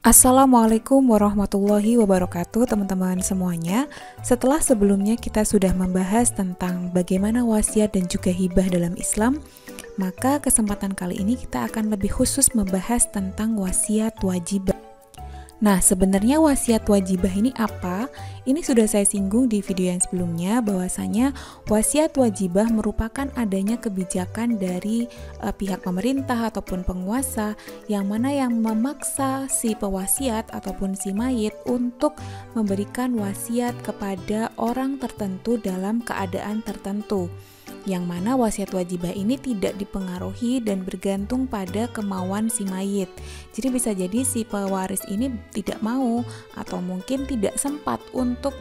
Assalamualaikum warahmatullahi wabarakatuh teman-teman semuanya. Setelah sebelumnya kita sudah membahas tentang bagaimana wasiat dan juga hibah dalam Islam, maka kesempatan kali ini kita akan lebih khusus membahas tentang wasiat wajibah. Nah, sebenarnya wasiat wajibah ini apa? Ini sudah saya singgung di video yang sebelumnya, bahwasanya wasiat wajibah merupakan adanya kebijakan dari pihak pemerintah ataupun penguasa yang mana yang memaksa si pewasiat ataupun si mayit untuk memberikan wasiat kepada orang tertentu dalam keadaan tertentu, yang mana wasiat wajibah ini tidak dipengaruhi dan bergantung pada kemauan si mayit. Jadi bisa jadi si pewaris ini tidak mau atau mungkin tidak sempat untuk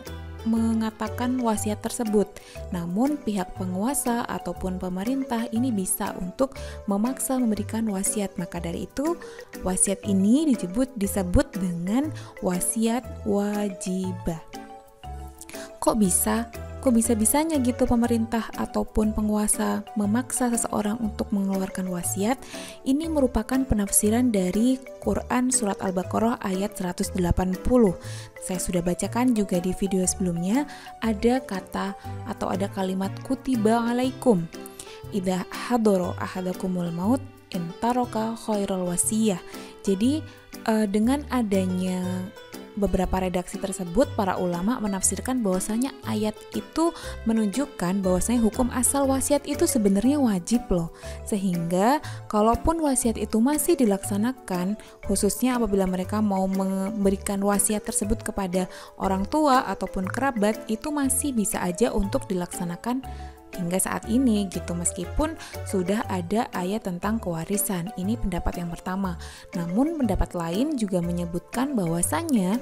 mengatakan wasiat tersebut. Namun pihak penguasa ataupun pemerintah ini bisa untuk memaksa memberikan wasiat. Maka dari itu wasiat ini disebut dengan wasiat wajibah. Kok bisa-bisanya gitu pemerintah ataupun penguasa memaksa seseorang untuk mengeluarkan wasiat? Ini merupakan penafsiran dari Quran Surat Al-Baqarah ayat 180. Saya sudah bacakan juga di video sebelumnya, ada kata atau ada kalimat kutiba alaikum idza hadara ahadakumul maut in taraka khairal wasiyah. Jadi dengan adanya beberapa redaksi tersebut, para ulama menafsirkan bahwasanya ayat itu menunjukkan bahwasanya hukum asal wasiat itu sebenarnya wajib loh. Sehingga kalaupun wasiat itu masih dilaksanakan, khususnya apabila mereka mau memberikan wasiat tersebut kepada orang tua ataupun kerabat, itu masih bisa aja untuk dilaksanakan hingga saat ini gitu, meskipun sudah ada ayat tentang kewarisan. Ini pendapat yang pertama. Namun pendapat lain juga menyebutkan bahwasanya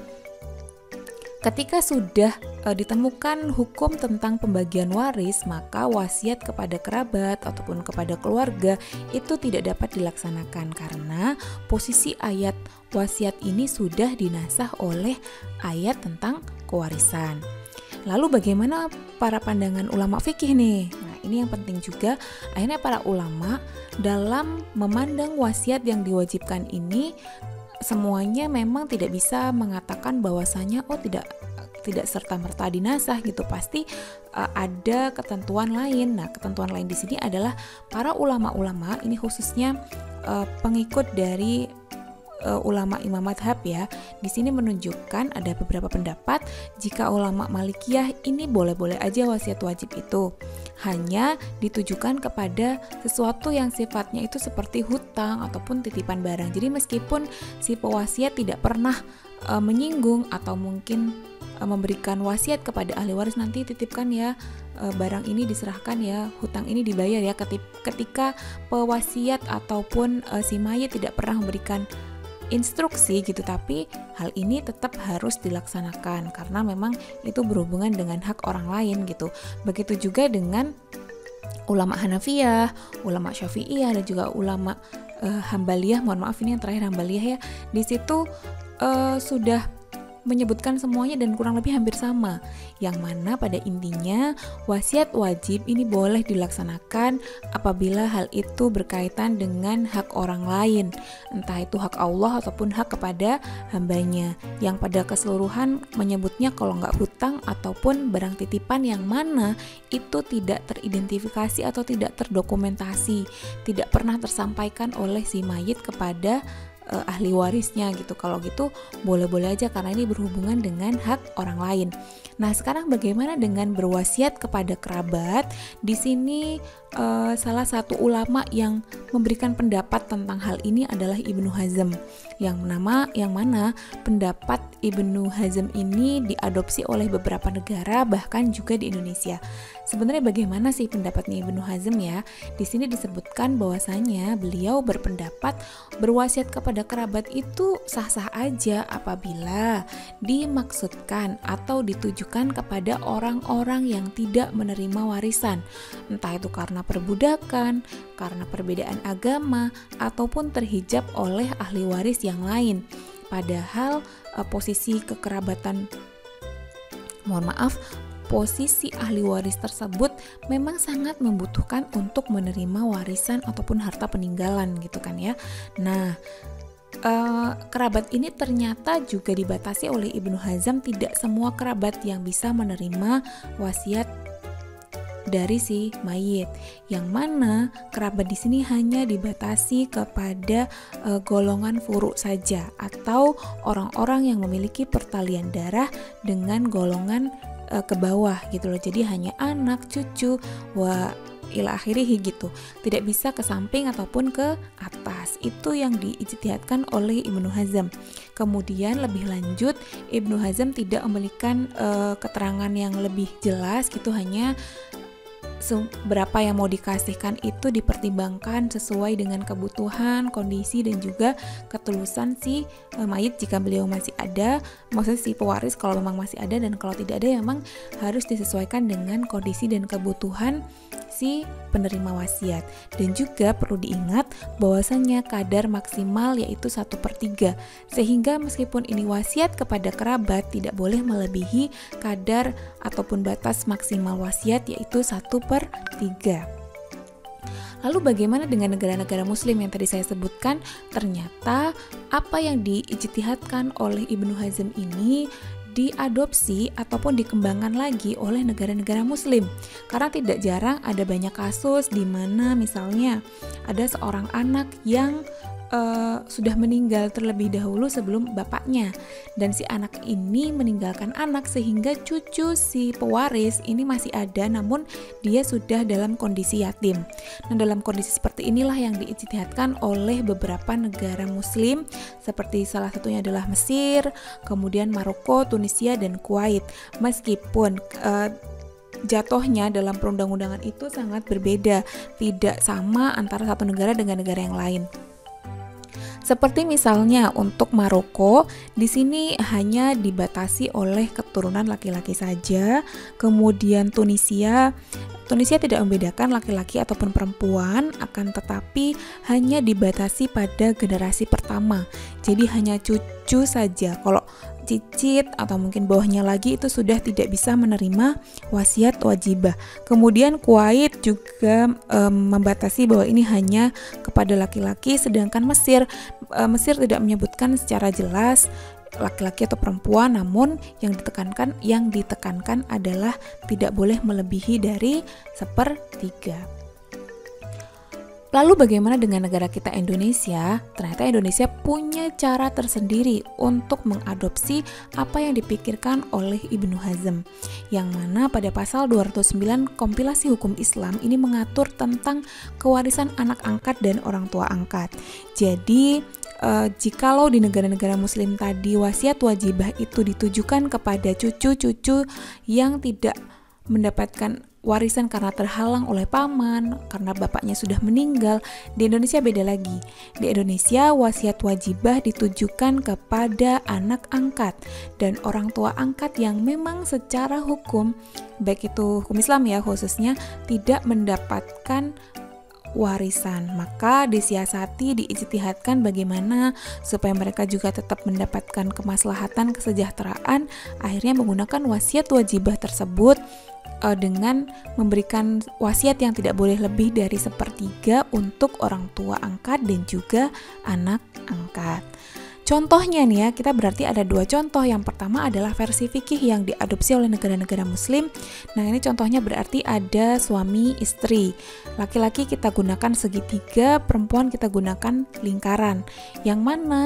ketika sudah ditemukan hukum tentang pembagian waris, maka wasiat kepada kerabat ataupun kepada keluarga itu tidak dapat dilaksanakan karena posisi ayat wasiat ini sudah dinasah oleh ayat tentang kewarisan. Lalu bagaimana para pandangan ulama fikih nih? Nah, ini yang penting juga. Akhirnya para ulama dalam memandang wasiat yang diwajibkan ini, semuanya memang tidak bisa mengatakan bahwasanya tidak serta-merta dinasah gitu. Pasti ada ketentuan lain. Nah, ketentuan lain di sini adalah para ulama-ulama, ini khususnya pengikut dari ulama imam madhab ya. Di sini menunjukkan ada beberapa pendapat jika ulama Malikiyah ini boleh-boleh aja wasiat wajib itu hanya ditujukan kepada sesuatu yang sifatnya itu seperti hutang ataupun titipan barang. Jadi meskipun si pewasiat tidak pernah menyinggung atau mungkin memberikan wasiat kepada ahli waris, nanti titipkan ya, barang ini diserahkan ya, hutang ini dibayar ya, ketika pewasiat ataupun si mayit tidak pernah memberikan instruksi gitu, tapi hal ini tetap harus dilaksanakan karena memang itu berhubungan dengan hak orang lain gitu. Begitu juga dengan ulama Hanafiyah, ulama Syafi'iyah dan juga ulama Hambaliyah. Mohon maaf ini yang terakhir Hambaliyah ya. Di situ sudah menyebutkan semuanya dan kurang lebih hampir sama, yang mana pada intinya wasiat wajib ini boleh dilaksanakan apabila hal itu berkaitan dengan hak orang lain, entah itu hak Allah ataupun hak kepada hambanya, yang pada keseluruhan menyebutnya kalau nggak hutang ataupun barang titipan yang mana itu tidak teridentifikasi atau tidak terdokumentasi, tidak pernah tersampaikan oleh si mayit kepada ahli warisnya gitu. Kalau gitu boleh-boleh aja karena ini berhubungan dengan hak orang lain. Nah, sekarang bagaimana dengan berwasiat kepada kerabat? Di sini salah satu ulama yang memberikan pendapat tentang hal ini adalah Ibnu Hazm, yang mana pendapat Ibnu Hazm ini diadopsi oleh beberapa negara, bahkan juga di Indonesia. Sebenarnya bagaimana sih pendapatnya Ibnu Hazm ya? Di sini disebutkan bahwasanya beliau berpendapat berwasiat kepada kerabat itu sah-sah aja apabila dimaksudkan atau ditujukan kepada orang-orang yang tidak menerima warisan, entah itu karena perbudakan, karena perbedaan agama, ataupun terhijab oleh ahli waris yang lain. Padahal posisi posisi ahli waris tersebut memang sangat membutuhkan untuk menerima warisan ataupun harta peninggalan gitu kan ya. Nah, kerabat ini ternyata juga dibatasi oleh Ibnu Hazm. Tidak semua kerabat yang bisa menerima wasiat dari si mayit, yang mana kerabat di sini hanya dibatasi kepada golongan furu saja, atau orang-orang yang memiliki pertalian darah dengan golongan ke bawah gitu loh. Jadi hanya anak, cucu, ila akhirih gitu, tidak bisa ke samping ataupun ke atas. Itu yang diijtihadkan oleh Ibnu Hazm. Kemudian lebih lanjut, Ibnu Hazm tidak memberikan keterangan yang lebih jelas gitu, hanya berapa yang mau dikasihkan itu dipertimbangkan sesuai dengan kebutuhan, kondisi, dan juga ketulusan si mayit jika beliau masih ada, maksudnya si pewaris kalau memang masih ada, dan kalau tidak ada memang harus disesuaikan dengan kondisi dan kebutuhan si penerima wasiat. Dan juga perlu diingat bahwasannya kadar maksimal yaitu 1/3, sehingga meskipun ini wasiat kepada kerabat tidak boleh melebihi kadar ataupun batas maksimal wasiat yaitu 1/3. Lalu bagaimana dengan negara-negara muslim yang tadi saya sebutkan? Ternyata apa yang diijtihadkan oleh Ibnu Hazm ini diadopsi ataupun dikembangkan lagi oleh negara-negara muslim. Karena tidak jarang ada banyak kasus di mana misalnya ada seorang anak yang sudah meninggal terlebih dahulu sebelum bapaknya, dan si anak ini meninggalkan anak sehingga cucu si pewaris ini masih ada namun dia sudah dalam kondisi yatim. Nah, dalam kondisi seperti inilah yang diijtihadkan oleh beberapa negara muslim, seperti salah satunya adalah Mesir, kemudian Maroko, Tunisia, dan Kuwait. Meskipun jatuhnya dalam perundang-undangan itu sangat berbeda, tidak sama antara satu negara dengan negara yang lain. Seperti misalnya untuk Maroko, di sini hanya dibatasi oleh keturunan laki-laki saja. Kemudian Tunisia tidak membedakan laki-laki ataupun perempuan, akan tetapi hanya dibatasi pada generasi pertama. Jadi hanya cucu saja. Kalau cicit atau mungkin bawahnya lagi itu sudah tidak bisa menerima wasiat wajibah. Kemudian Kuwait juga membatasi bahwa ini hanya kepada laki-laki, sedangkan Mesir tidak menyebutkan secara jelas laki-laki atau perempuan, namun yang ditekankan adalah tidak boleh melebihi dari 1/3. Lalu bagaimana dengan negara kita Indonesia? Ternyata Indonesia punya cara tersendiri untuk mengadopsi apa yang dipikirkan oleh Ibnu Hazm, yang mana pada pasal 209 kompilasi hukum Islam ini mengatur tentang kewarisan anak angkat dan orang tua angkat. Jadi jikalau di negara-negara muslim tadi wasiat wajibah itu ditujukan kepada cucu-cucu yang tidak mendapatkan warisan karena terhalang oleh paman, karena bapaknya sudah meninggal, di Indonesia beda lagi. Di Indonesia wasiat wajibah ditujukan kepada anak angkat dan orang tua angkat yang memang secara hukum, baik itu hukum Islam ya khususnya, tidak mendapatkan warisan. Maka disiasati, diijtihadkan bagaimana supaya mereka juga tetap mendapatkan kemaslahatan, kesejahteraan, akhirnya menggunakan wasiat wajibah tersebut dengan memberikan wasiat yang tidak boleh lebih dari 1/3 untuk orang tua angkat dan juga anak angkat. Contohnya nih ya, kita berarti ada 2 contoh. Yang pertama adalah versi fikih yang diadopsi oleh negara-negara muslim. Nah, ini contohnya berarti ada suami istri. Laki-laki kita gunakan segitiga, perempuan kita gunakan lingkaran. Yang mana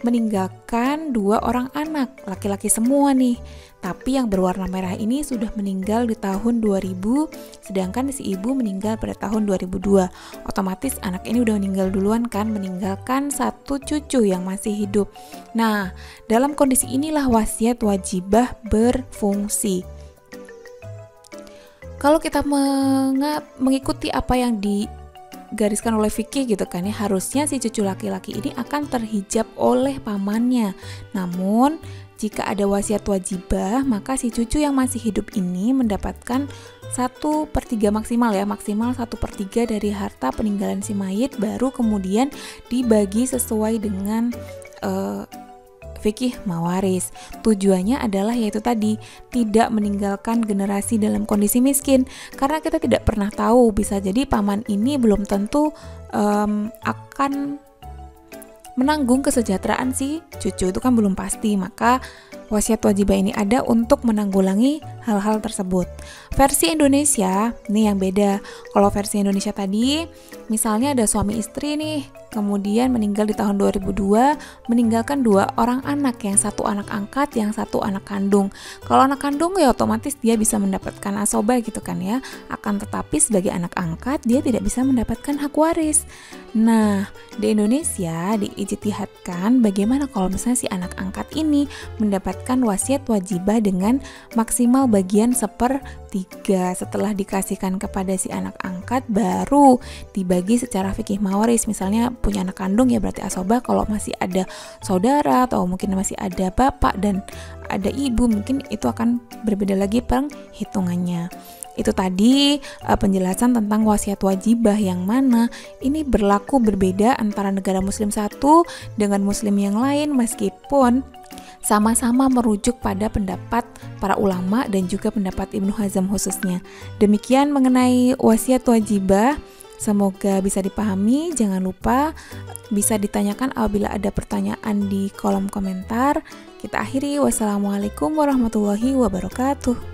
meninggalkan 2 orang anak, laki-laki semua nih. Tapi yang berwarna merah ini sudah meninggal di tahun 2000, sedangkan si ibu meninggal pada tahun 2002. Otomatis anak ini udah meninggal duluan kan, meninggalkan 1 cucu yang masih hidup. Nah, dalam kondisi inilah wasiat wajibah berfungsi. Kalau kita mengikuti apa yang digariskan oleh fikih gitu kan ya, harusnya si cucu laki-laki ini akan terhijab oleh pamannya. Namun jika ada wasiat wajibah, maka si cucu yang masih hidup ini mendapatkan 1/3 maksimal ya, maksimal 1/3 dari harta peninggalan si mayit, baru kemudian dibagi sesuai dengan fikih mawaris. Tujuannya adalah yaitu tadi, tidak meninggalkan generasi dalam kondisi miskin, karena kita tidak pernah tahu, bisa jadi paman ini belum tentu akan menanggung kesejahteraan si cucu, itu kan belum pasti. Maka wasiat wajibah ini ada untuk menanggulangi hal-hal tersebut. Versi Indonesia, nih yang beda. Kalau versi Indonesia tadi, misalnya ada suami istri nih, kemudian meninggal di tahun 2002, meninggalkan 2 orang anak, yang satu anak angkat, yang satu anak kandung. Kalau anak kandung ya otomatis dia bisa mendapatkan asobah gitu kan ya. Akan tetapi sebagai anak angkat, dia tidak bisa mendapatkan hak waris. Nah, di Indonesia diijtihadkan bagaimana kalau misalnya si anak angkat ini mendapatkan wasiat wajibah dengan maksimal bagian 1/3. Setelah dikasihkan kepada si anak angkat, baru dibagi secara fikih mawaris. Misalnya punya anak kandung ya berarti asobah. Kalau masih ada saudara atau mungkin masih ada bapak dan ada ibu, mungkin itu akan berbeda lagi perhitungannya. Itu tadi penjelasan tentang wasiat wajibah, yang mana ini berlaku berbeda antara negara muslim satu dengan muslim yang lain, meskipun sama-sama merujuk pada pendapat para ulama dan juga pendapat Ibnu Hazm khususnya. Demikian mengenai wasiat wajibah. Semoga bisa dipahami. Jangan lupa bisa ditanyakan apabila ada pertanyaan di kolom komentar. Kita akhiri. Wassalamualaikum warahmatullahi wabarakatuh.